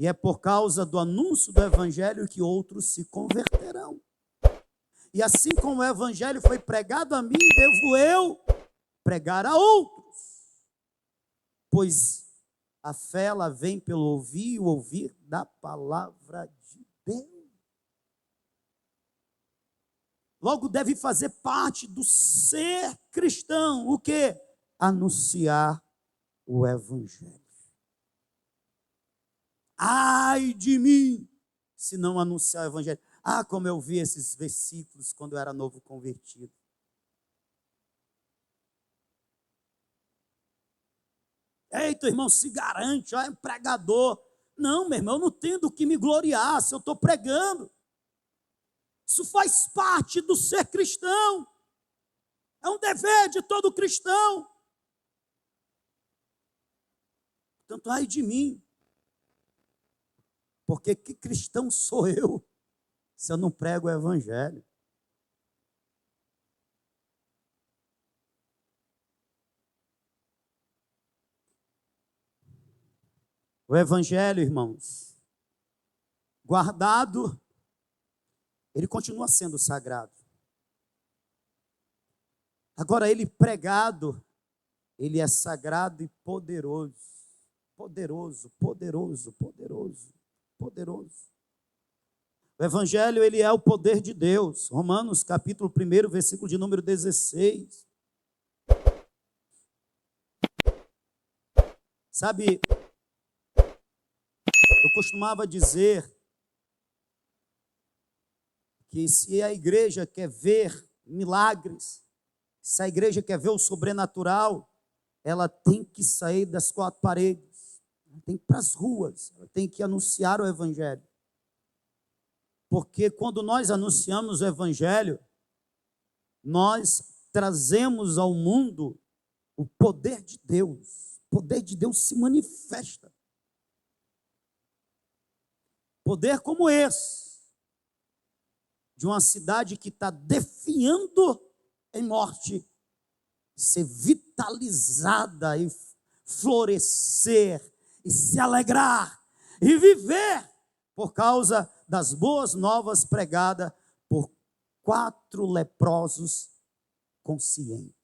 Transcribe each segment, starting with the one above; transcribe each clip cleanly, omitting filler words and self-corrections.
E é por causa do anúncio do evangelho que outros se converterão. E assim como o evangelho foi pregado a mim, devo eu pregar a outros. Pois a fé, ela vem pelo ouvir e o ouvir da palavra de Deus. Logo deve fazer parte do ser cristão, o quê? Anunciar o evangelho. Ai de mim, se não anunciar o evangelho. Ah, como eu vi esses versículos quando eu era novo convertido. Eita, irmão, se garante, ó, é pregador. Não, meu irmão, eu não tenho do que me gloriar se eu estou pregando. Isso faz parte do ser cristão. É um dever de todo cristão. Portanto, ai de mim. Porque que cristão sou eu se eu não prego o evangelho? O evangelho, irmãos, guardado, ele continua sendo sagrado. Agora, ele pregado, ele é sagrado e poderoso. Poderoso, poderoso, poderoso, poderoso. O evangelho, ele é o poder de Deus. Romanos, capítulo 1, versículo de número 16. Sabe, eu costumava dizer que se a igreja quer ver milagres, se a igreja quer ver o sobrenatural, ela tem que sair das quatro paredes, ela tem que ir para as ruas, ela tem que anunciar o evangelho. Porque quando nós anunciamos o evangelho, nós trazemos ao mundo o poder de Deus. O poder de Deus se manifesta. Poder como esse, de uma cidade que está definhando em morte, ser vitalizada e florescer, e se alegrar, e viver, por causa das boas novas pregadas por 4 leprosos conscientes.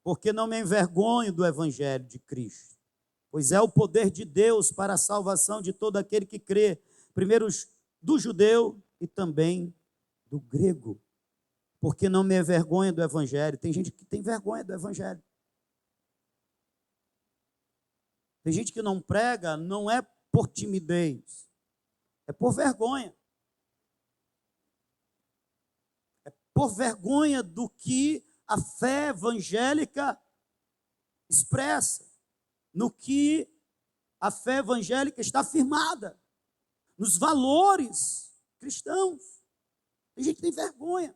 Porque não me envergonho do evangelho de Cristo, pois é o poder de Deus para a salvação de todo aquele que crê, primeiro do judeu e também do grego. Porque não me envergonho do evangelho. Tem gente que tem vergonha do evangelho. Tem gente que não prega, não é por timidez, é por vergonha. É por vergonha do que a fé evangélica expressa, no que a fé evangélica está firmada, nos valores cristãos. Tem gente que tem vergonha.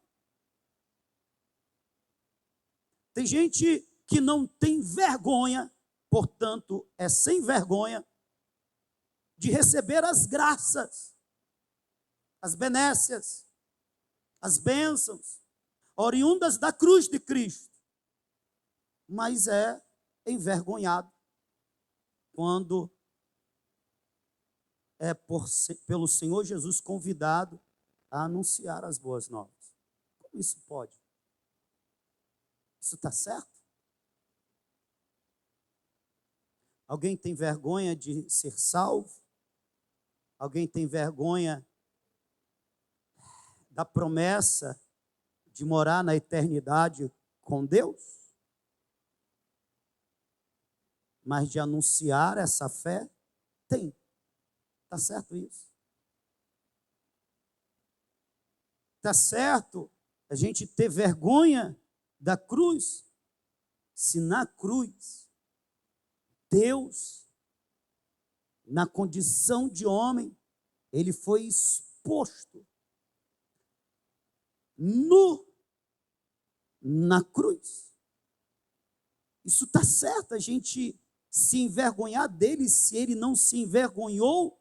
Tem gente que não tem vergonha, portanto, é sem vergonha de receber as graças, as benécias, as bênçãos, oriundas da cruz de Cristo, mas é envergonhado quando é pelo Senhor Jesus convidado a anunciar as boas novas. Como isso pode? Isso está certo? Alguém tem vergonha de ser salvo? Alguém tem vergonha da promessa de morar na eternidade com Deus? Mas de anunciar essa fé? Tem. Está certo isso? Está certo a gente ter vergonha da cruz? Se na cruz, Deus, na condição de homem, ele foi exposto nu na cruz. Isso está certo, a gente se envergonhar dele, se ele não se envergonhou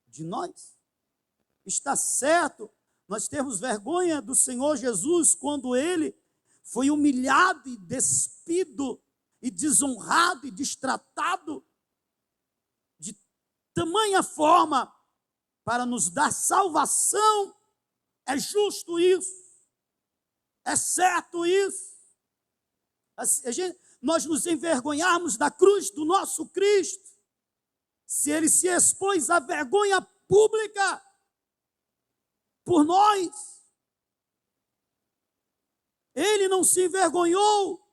de nós. Está certo nós temos vergonha do Senhor Jesus quando ele foi humilhado e despido e desonrado e destratado de tamanha forma para nos dar salvação. É justo isso, é certo isso. Nós nos envergonharmos da cruz do nosso Cristo, se ele se expôs à vergonha pública por nós. Ele não se envergonhou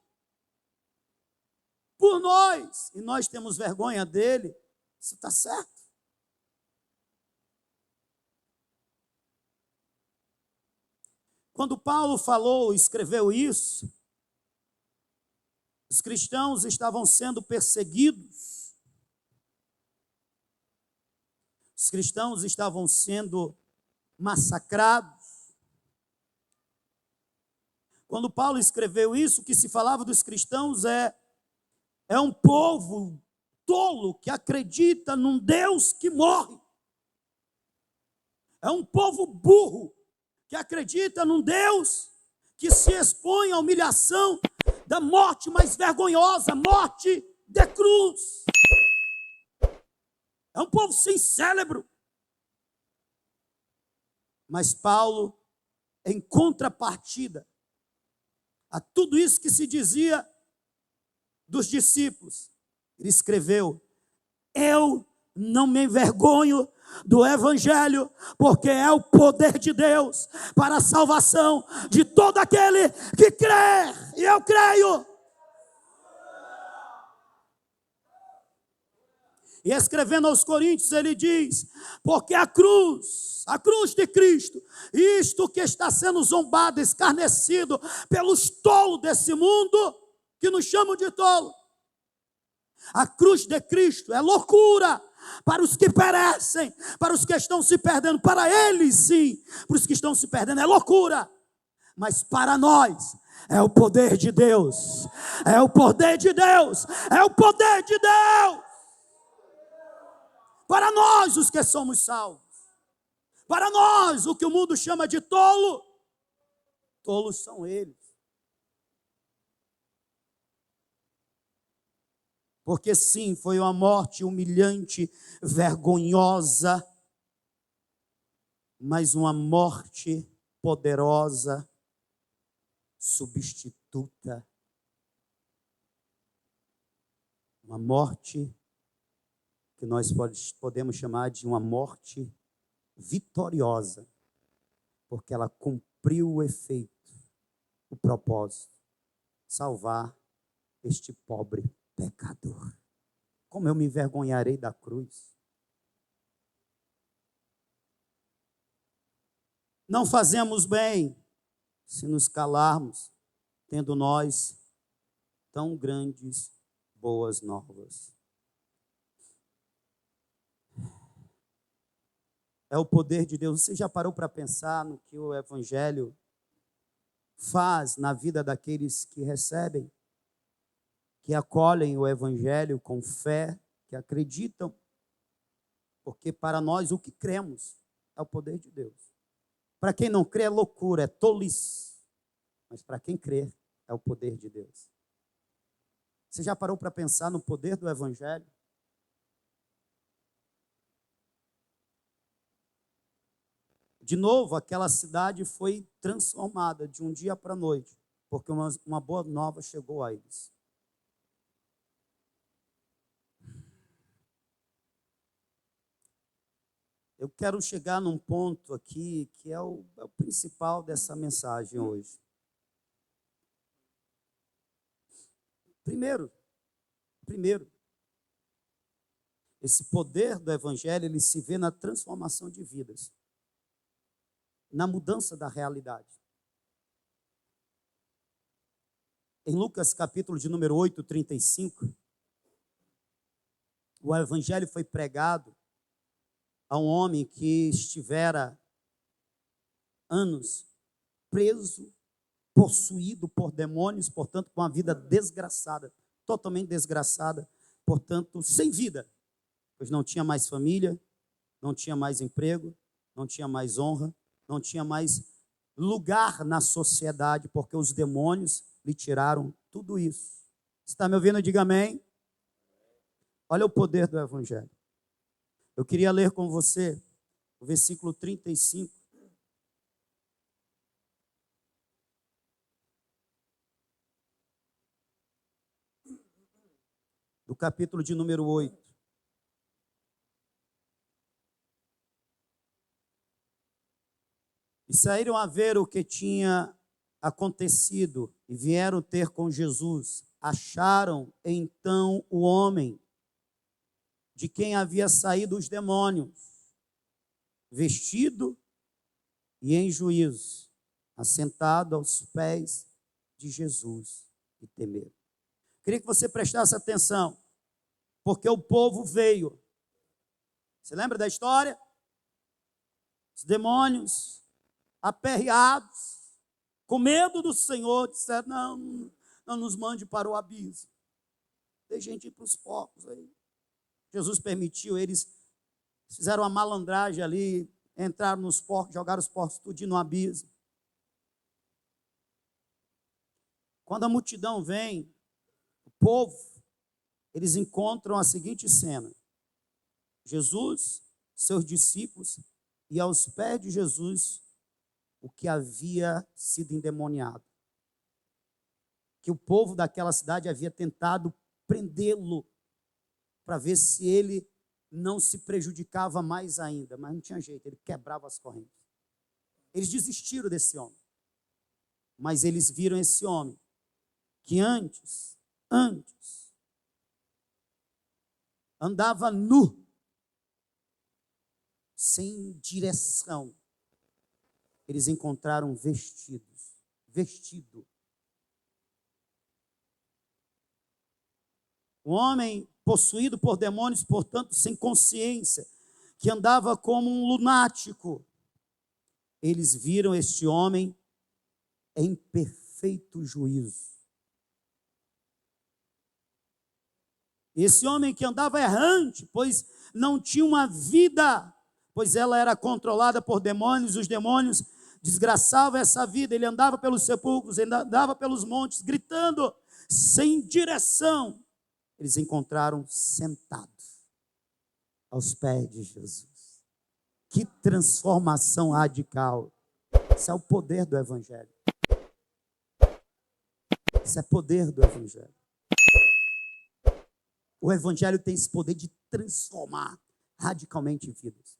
por nós, e nós temos vergonha dele. Isso está certo. Quando Paulo falou, escreveu isso, os cristãos estavam sendo perseguidos, os cristãos estavam sendo massacrados. Quando Paulo escreveu isso, o que se falava dos cristãos é um povo tolo que acredita num Deus que morre. É um povo burro que acredita num Deus que se expõe à humilhação da morte mais vergonhosa, morte de cruz. É um povo sem cérebro. Mas Paulo, em contrapartida a tudo isso que se dizia dos discípulos, ele escreveu: eu não me envergonho do Evangelho, porque é o poder de Deus para a salvação de todo aquele que crê, e eu creio. E escrevendo aos Coríntios, ele diz: porque a cruz de Cristo, isto que está sendo zombado, escarnecido pelos tolos desse mundo, que nos chamam de tolo, a cruz de Cristo é loucura para os que perecem, para os que estão se perdendo. Para eles sim, para os que estão se perdendo é loucura, mas para nós é o poder de Deus, é o poder de Deus, é o poder de Deus. Para nós os que somos salvos, para nós o que o mundo chama de tolo, tolos são eles. Porque sim, foi uma morte humilhante, vergonhosa, mas uma morte poderosa, substituta. Uma morte que nós podemos chamar de uma morte vitoriosa, porque ela cumpriu o efeito, o propósito, salvar este pobre pecador. Como eu me envergonharei da cruz? Não fazemos bem se nos calarmos, tendo nós tão grandes boas novas. É o poder de Deus. Você já parou para pensar no que o Evangelho faz na vida daqueles que recebem, que acolhem o Evangelho com fé, que acreditam? Porque para nós o que cremos é o poder de Deus. Para quem não crê é loucura, é tolice. Mas para quem crê é o poder de Deus. Você já parou para pensar no poder do Evangelho? De novo, aquela cidade foi transformada de um dia para a noite, porque uma boa nova chegou a eles. Eu quero chegar num ponto aqui que é o principal dessa mensagem hoje. Primeiro, esse poder do Evangelho, ele se vê na transformação de vidas, na mudança da realidade. Em Lucas capítulo de número 8, 35, o Evangelho foi pregado a um homem que estivera anos preso, possuído por demônios, portanto, com uma vida desgraçada, totalmente desgraçada, portanto, sem vida, pois não tinha mais família, não tinha mais emprego, não tinha mais honra, não tinha mais lugar na sociedade, porque os demônios lhe tiraram tudo isso. Está me ouvindo? Diga amém. Olha o poder do Evangelho. Eu queria ler com você o versículo 35. Do capítulo de número 8. E saíram a ver o que tinha acontecido e vieram ter com Jesus. Acharam então o homem de quem havia saído os demônios, vestido e em juízo, assentado aos pés de Jesus, e temeram. Queria que você prestasse atenção, porque o povo veio. Você lembra da história? Os demônios, aperreados, com medo do Senhor, disseram: não nos mande para o abismo. Deixa a gente ir para os porcos aí. Jesus permitiu, eles fizeram uma malandragem ali, entraram nos porcos, jogaram os porcos tudo no abismo. Quando a multidão vem, o povo, eles encontram a seguinte cena: Jesus, seus discípulos, e aos pés de Jesus o que havia sido endemoniado. Que o povo daquela cidade havia tentado prendê-lo para ver se ele não se prejudicava mais ainda, mas não tinha jeito, ele quebrava as correntes. Eles desistiram desse homem, mas eles viram esse homem que antes andava nu, sem direção. Eles encontraram vestido. Um homem possuído por demônios, portanto, sem consciência, que andava como um lunático. Eles viram este homem em perfeito juízo. Esse homem que andava errante, pois não tinha uma vida, pois ela era controlada por demônios, os demônios desgraçavam essa vida. Ele andava pelos sepulcros, ele andava pelos montes, gritando, sem direção. Eles encontraram sentado aos pés de Jesus. Que transformação radical. Isso é o poder do Evangelho. Isso é poder do Evangelho. O Evangelho tem esse poder de transformar radicalmente vidas.